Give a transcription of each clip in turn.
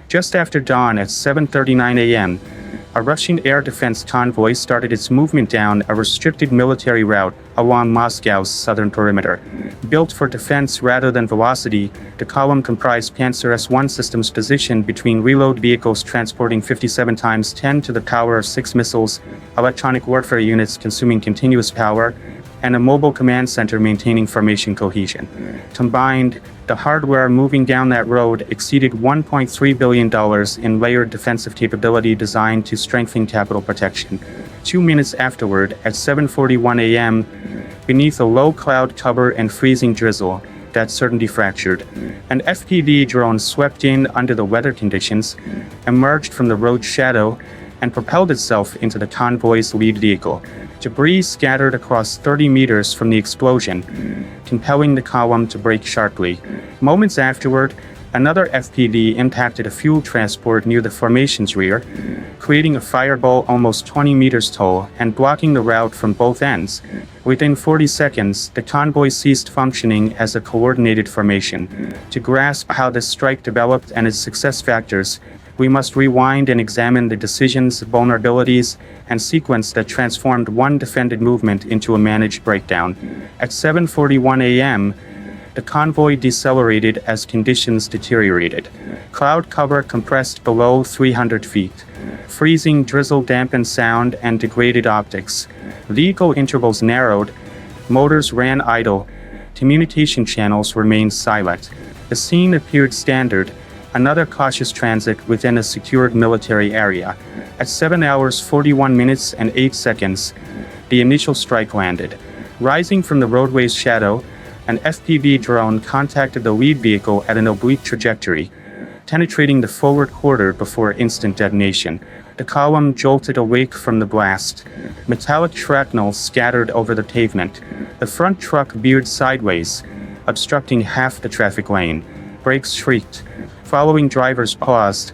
Just after dawn at 7:39 a.m., a Russian air defense convoy started its movement down a restricted military route along Moscow's southern perimeter. Built for defense rather than velocity, the column comprised Panzer S-1 systems positioned between reload vehicles transporting 57 times 10 to the power of 6 missiles, electronic warfare units consuming continuous power, and a mobile command center maintaining formation cohesion. Combined, the hardware moving down that road exceeded $1.3 billion in layered defensive capability designed to strengthen capital protection. 2 minutes afterward, at 7:41 a.m., beneath a low cloud cover and freezing drizzle, that certainty fractured. An FPV drone swept in under the weather conditions, emerged from the road shadow, and propelled itself into the convoy's lead vehicle. Debris scattered across 30 meters from the explosion, compelling the column to brake sharply. Moments afterward, another FPV impacted a fuel transport near the formation's rear, creating a fireball almost 20 meters tall and blocking the route from both ends. Within 40 seconds, the convoy ceased functioning as a coordinated formation. To grasp how this strike developed and its success factors, we must rewind and examine the decisions, vulnerabilities, and sequence that transformed one defended movement into a managed breakdown. At 7:41 a.m., the convoy decelerated as conditions deteriorated. Cloud cover compressed below 300 feet. Freezing drizzle dampened sound and degraded optics. Vehicle intervals narrowed. Motors ran idle. Communication channels remained silent. The scene appeared standard, another cautious transit within a secured military area. At 7 hours 41 minutes and 8 seconds, the initial strike landed. Rising from the roadway's shadow, an FPV drone contacted the lead vehicle at an oblique trajectory, penetrating the forward quarter before instant detonation. The column jolted awake from the blast. Metallic shrapnel scattered over the pavement. The front truck veered sideways, obstructing half the traffic lane. Brakes shrieked. Following drivers paused,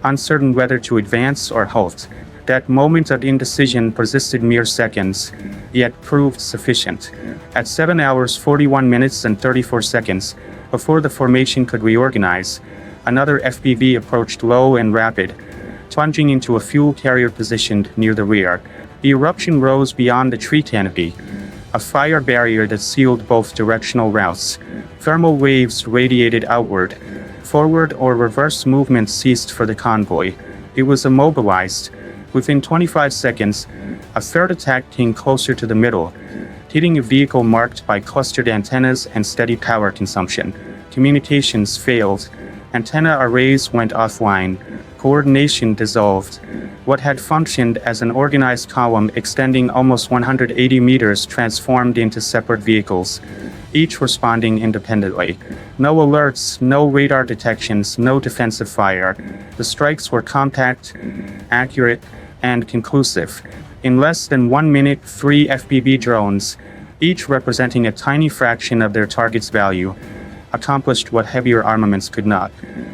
uncertain whether to advance or halt. That moment of indecision persisted mere seconds, yet proved sufficient. At 7 hours 41 minutes and 34 seconds, before the formation could reorganize, another FPV approached low and rapid, plunging into a fuel carrier positioned near the rear. The eruption rose beyond the tree canopy, a fire barrier that sealed both directional routes. Thermal waves radiated outward. Forward or reverse movement ceased for the convoy. It was immobilized. Within 25 seconds, a third attack came closer to the middle, hitting a vehicle marked by clustered antennas and steady power consumption. Communications failed. Antenna arrays went offline. Coordination dissolved. What had functioned as an organized column extending almost 180 meters transformed into separate vehicles, each responding independently. No alerts, no radar detections, no defensive fire. The strikes were compact, accurate, and conclusive. In less than 1 minute, 3 FPV drones, each representing a tiny fraction of their target's value, accomplished what heavier armaments could not.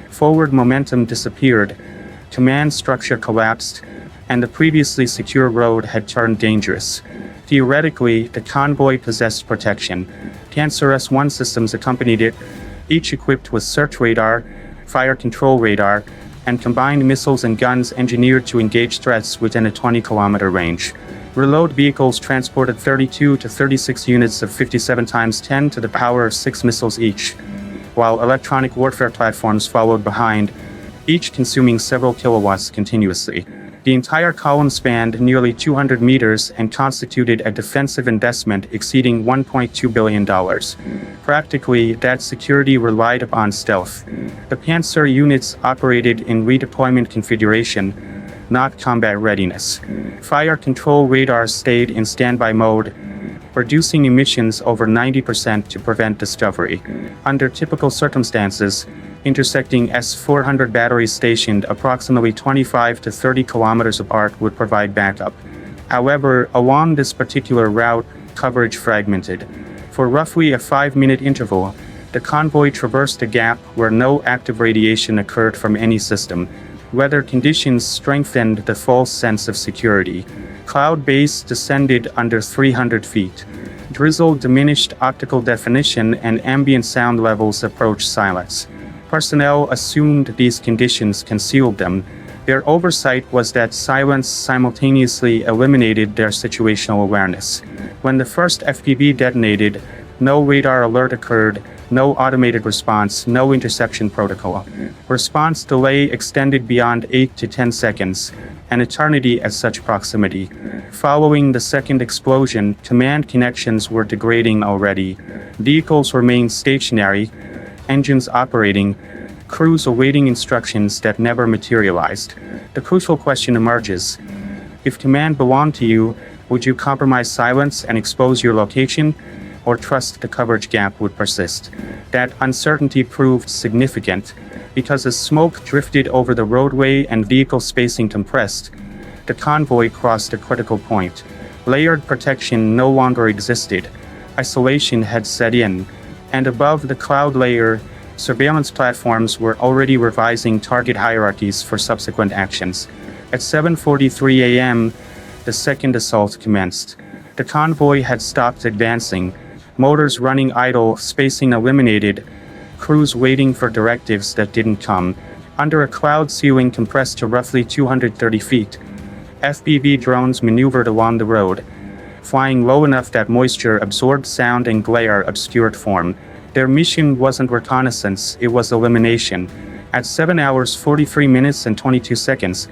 Forward momentum disappeared, command structure collapsed, and the previously secure road had turned dangerous. Theoretically, the convoy possessed protection. Panzer S-1 systems accompanied it, each equipped with search radar, fire control radar, and combined missiles and guns engineered to engage threats within a 20-kilometer range. Reload vehicles transported 32 to 36 units of 57 times 10 to the power of 6 missiles each, while electronic warfare platforms followed behind, each consuming several kilowatts continuously. The entire column spanned nearly 200 meters and constituted a defensive investment exceeding $1.2 billion. Practically, that security relied upon stealth. The Panzer units operated in redeployment configuration, not combat readiness. Fire control radars stayed in standby mode, reducing emissions over 90% to prevent discovery. Under typical circumstances, intersecting S-400 batteries stationed approximately 25 to 30 kilometers apart would provide backup. However, along this particular route, coverage fragmented. For roughly a 5-minute interval, the convoy traversed a gap where no active radiation occurred from any system. Weather conditions strengthened the false sense of security. Cloud base descended under 300 feet. Drizzle diminished optical definition and ambient sound levels approached silence. Personnel assumed these conditions concealed them. Their oversight was that silence simultaneously eliminated their situational awareness. When the first FPV detonated, no radar alert occurred, no automated response, no interception protocol. Response delay extended beyond 8 to 10 seconds, an eternity at such proximity. Following the second explosion, command connections were degrading already. Vehicles remained stationary, engines operating, crews awaiting instructions that never materialized. The crucial question emerges. If command belonged to you, would you compromise silence and expose your location, or trust the coverage gap would persist? That uncertainty proved significant, because as smoke drifted over the roadway and vehicle spacing compressed, the convoy crossed a critical point. Layered protection no longer existed. Isolation had set in, and above the cloud layer, surveillance platforms were already revising target hierarchies for subsequent actions. At 7:43 a.m., the second assault commenced. The convoy had stopped advancing, motors running idle, spacing eliminated, crews waiting for directives that didn't come. Under a cloud ceiling compressed to roughly 230 feet, FPV drones maneuvered along the road, flying low enough that moisture absorbed sound and glare obscured form. Their mission wasn't reconnaissance, it was elimination. At 7 hours 43 minutes and 22 seconds,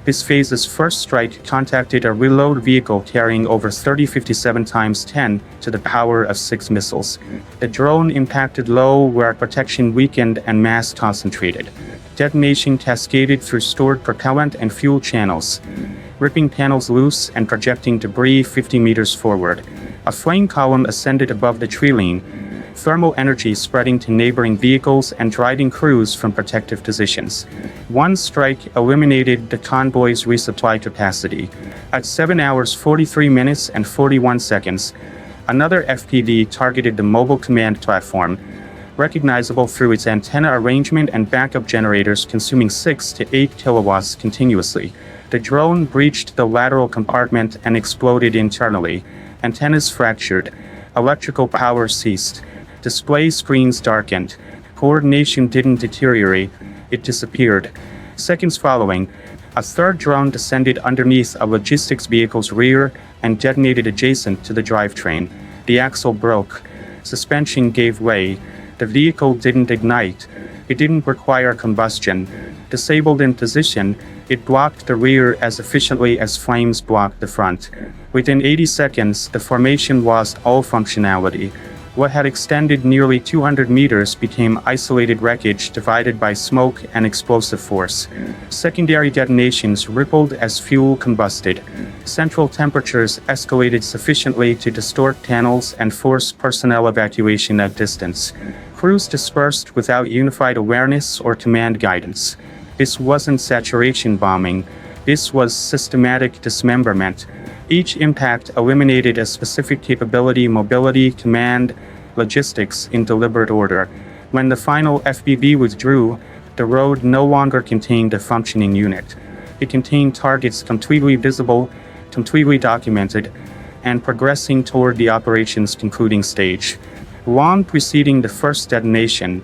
this phase's first strike contacted a reload vehicle carrying over 3057 × 10 to the power of 6 missiles. The drone impacted low where protection weakened and mass concentrated. Detonation cascaded through stored propellant and fuel channels, ripping panels loose and projecting debris 50 meters forward. A flame column ascended above the tree line, thermal energy spreading to neighboring vehicles and driving crews from protective positions. One strike eliminated the convoy's resupply capacity. At 7 hours 43 minutes and 41 seconds, another FPV targeted the mobile command platform, recognizable through its antenna arrangement and backup generators consuming 6 to 8 kilowatts continuously. The drone breached the lateral compartment and exploded internally. Antennas fractured. Electrical power ceased. Display screens darkened. Coordination didn't deteriorate, it disappeared. Seconds following, a third drone descended underneath a logistics vehicle's rear and detonated adjacent to the drivetrain. The axle broke. Suspension gave way. The vehicle didn't ignite. It didn't require combustion. Disabled in position, it blocked the rear as efficiently as flames blocked the front. Within 80 seconds, the formation lost all functionality. What had extended nearly 200 meters became isolated wreckage divided by smoke and explosive force. Secondary detonations rippled as fuel combusted. Central temperatures escalated sufficiently to distort panels and force personnel evacuation at distance. Crews dispersed without unified awareness or command guidance. This wasn't saturation bombing. This was systematic dismemberment. Each impact eliminated a specific capability, mobility, command, logistics in deliberate order. When the final FPV withdrew, the road no longer contained a functioning unit. It contained targets completely visible, completely documented, and progressing toward the operation's concluding stage. Long preceding the first detonation,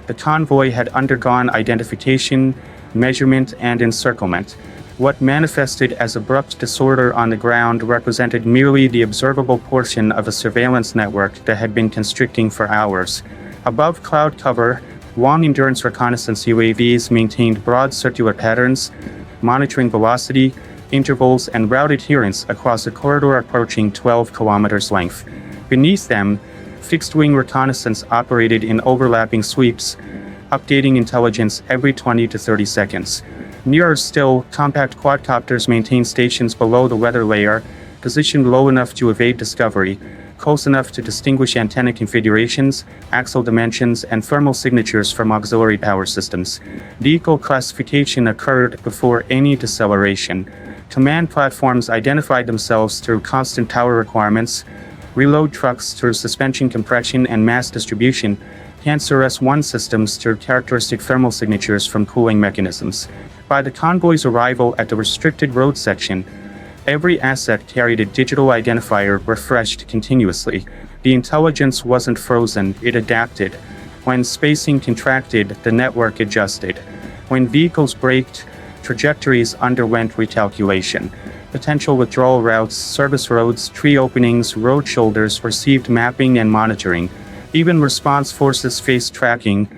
the convoy had undergone identification, measurement, and encirclement. What manifested as abrupt disorder on the ground represented merely the observable portion of a surveillance network that had been constricting for hours. Above cloud cover, long-endurance reconnaissance UAVs maintained broad circular patterns, monitoring velocity, intervals, and route adherence across a corridor approaching 12 kilometers length. Beneath them, fixed-wing reconnaissance operated in overlapping sweeps, updating intelligence every 20 to 30 seconds. Nearer still, compact quadcopters maintained stations below the weather layer, positioned low enough to evade discovery, close enough to distinguish antenna configurations, axle dimensions, and thermal signatures from auxiliary power systems. Vehicle classification occurred before any deceleration. Command platforms identified themselves through constant power requirements, reload trucks through suspension compression and mass distribution, Cancer S1 systems through characteristic thermal signatures from cooling mechanisms. By the convoy's arrival at the restricted road section, every asset carried a digital identifier refreshed continuously. The intelligence wasn't frozen, it adapted. When spacing contracted, the network adjusted. When vehicles braked, trajectories underwent recalculation. Potential withdrawal routes, service roads, tree openings, road shoulders received mapping and monitoring. Even response forces faced tracking,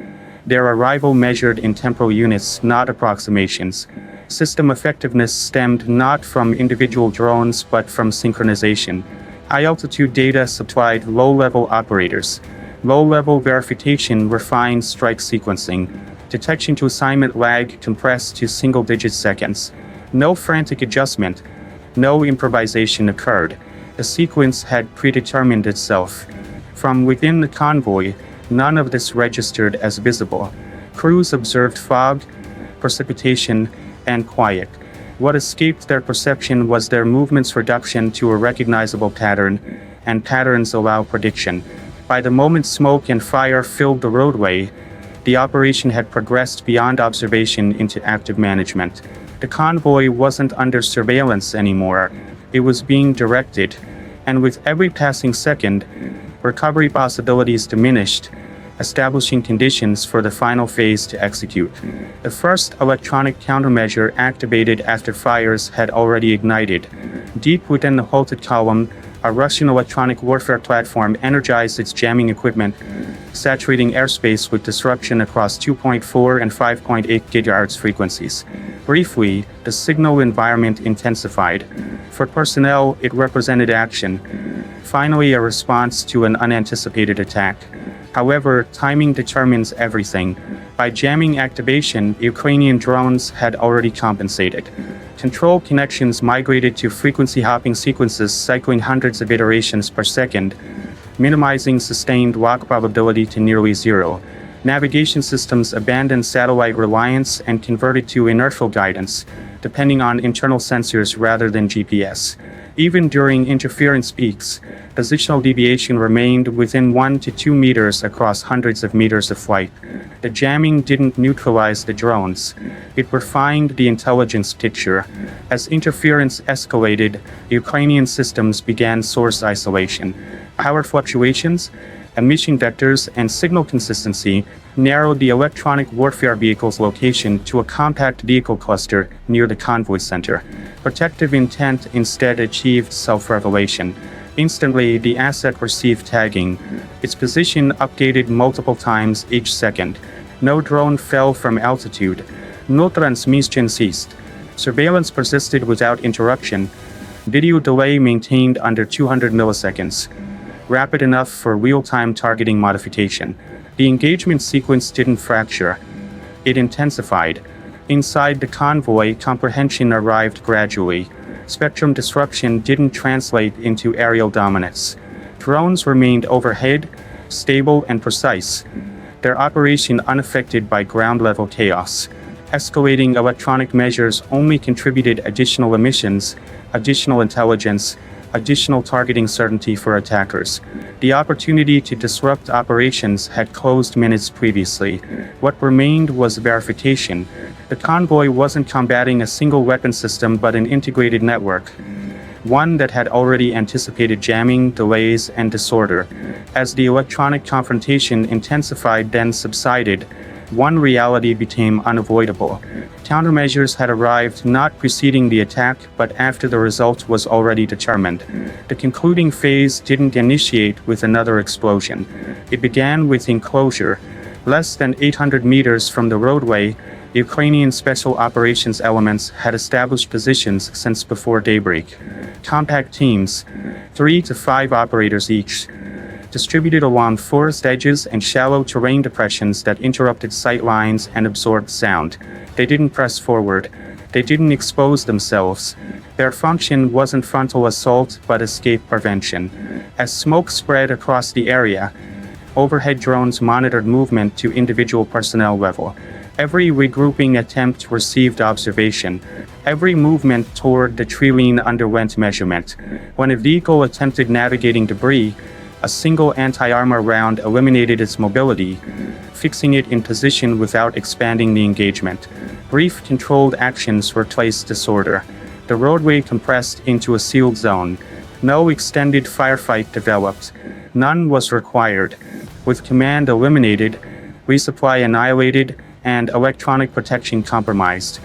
their arrival measured in temporal units, not approximations. System effectiveness stemmed not from individual drones but from synchronization. High-altitude data supplied low-level operators. Low-level verification refined strike sequencing. Detection to assignment lag compressed to single-digit seconds. No frantic adjustment. No improvisation occurred. The sequence had predetermined itself. From within the convoy, none of this registered as visible. Crews observed fog, precipitation, and quiet. What escaped their perception was their movement's reduction to a recognizable pattern, and patterns allow prediction. By the moment smoke and fire filled the roadway, the operation had progressed beyond observation into active management. The convoy wasn't under surveillance anymore. It was being directed, and with every passing second, recovery possibilities diminished, establishing conditions for the final phase to execute. The first electronic countermeasure activated after fires had already ignited. Deep within the halted column, a Russian electronic warfare platform energized its jamming equipment, saturating airspace with disruption across 2.4 and 5.8 GHz frequencies. Briefly, the signal environment intensified. For personnel, it represented action. Finally, a response to an unanticipated attack. However, timing determines everything. By jamming activation, Ukrainian drones had already compensated. Control connections migrated to frequency-hopping sequences cycling hundreds of iterations per second, minimizing sustained lock probability to nearly zero. Navigation systems abandoned satellite reliance and converted to inertial guidance, depending on internal sensors rather than GPS. Even during interference peaks, positional deviation remained within 1 to 2 meters across hundreds of meters of flight. The jamming didn't neutralize the drones. It refined the intelligence picture. As interference escalated, Ukrainian systems began source isolation. Power fluctuations, emission vectors, and signal consistency narrowed the electronic warfare vehicle's location to a compact vehicle cluster near the convoy center. Protective intent instead achieved self-revelation. Instantly, the asset received tagging. Its position updated multiple times each second. No drone fell from altitude. No transmission ceased. Surveillance persisted without interruption. Video delay maintained under 200 milliseconds. Rapid enough for real-time targeting modification. The engagement sequence didn't fracture. It intensified. Inside the convoy, comprehension arrived gradually. Spectrum disruption didn't translate into aerial dominance. Drones remained overhead, stable and precise. Their operation unaffected by ground-level chaos. Escalating electronic measures only contributed additional emissions, additional intelligence, additional targeting certainty for attackers. The opportunity to disrupt operations had closed minutes previously. What remained was verification. The convoy wasn't combating a single weapon system but an integrated network. One that had already anticipated jamming, delays, and disorder. As the electronic confrontation intensified then subsided, one reality became unavoidable. Countermeasures had arrived not preceding the attack, but after the result was already determined. The concluding phase didn't initiate with another explosion. It began with enclosure. Less than 800 meters from the roadway, Ukrainian special operations elements had established positions since before daybreak. Compact teams, 3 to 5 operators each, distributed along forest edges and shallow terrain depressions that interrupted sight lines and absorbed sound. They didn't press forward. They didn't expose themselves. Their function wasn't frontal assault but escape prevention. As smoke spread across the area, overhead drones monitored movement to individual personnel level. Every regrouping attempt received observation. Every movement toward the tree line underwent measurement. When a vehicle attempted navigating debris, a single anti-armor round eliminated its mobility, fixing it in position without expanding the engagement. Brief controlled actions replaced disorder. The roadway compressed into a sealed zone. No extended firefight developed. None was required. With command eliminated, resupply annihilated, and electronic protection compromised.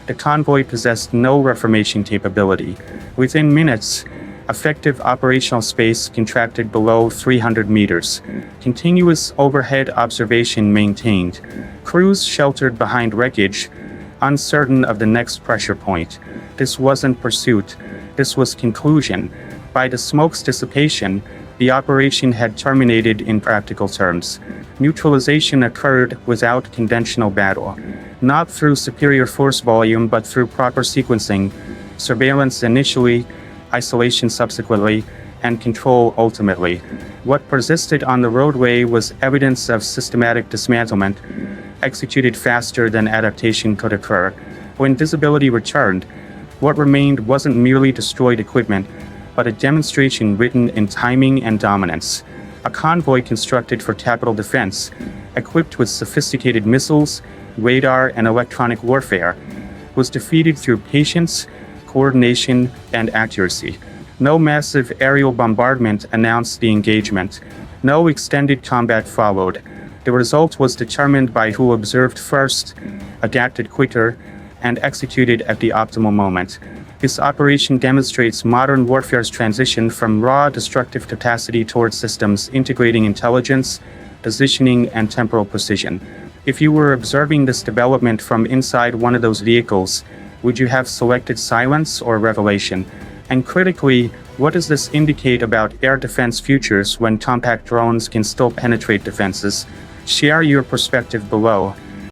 The convoy possessed no reformation capability. Within minutes, effective operational space contracted below 300 meters. Continuous overhead observation maintained. Crews sheltered behind wreckage, uncertain of the next pressure point. This wasn't pursuit. This was conclusion. By the smoke's dissipation, the operation had terminated in practical terms. Neutralization occurred without conventional battle. Not through superior force volume but through proper sequencing, surveillance initially, isolation subsequently, and control ultimately. What persisted on the roadway was evidence of systematic dismantlement, executed faster than adaptation could occur. When visibility returned, what remained wasn't merely destroyed equipment, but a demonstration written in timing and dominance. A convoy constructed for capital defense, equipped with sophisticated missiles, radar, and electronic warfare, was defeated through patience, coordination, and accuracy. No massive aerial bombardment announced the engagement. No extended combat followed. The result was determined by who observed first, adapted quicker, and executed at the optimal moment. This operation demonstrates modern warfare's transition from raw destructive capacity towards systems integrating intelligence, positioning, and temporal precision. If you were observing this development from inside one of those vehicles, would you have selected silence or revelation? And critically, what does this indicate about air defense futures when compact drones can still penetrate defenses? Share your perspective below.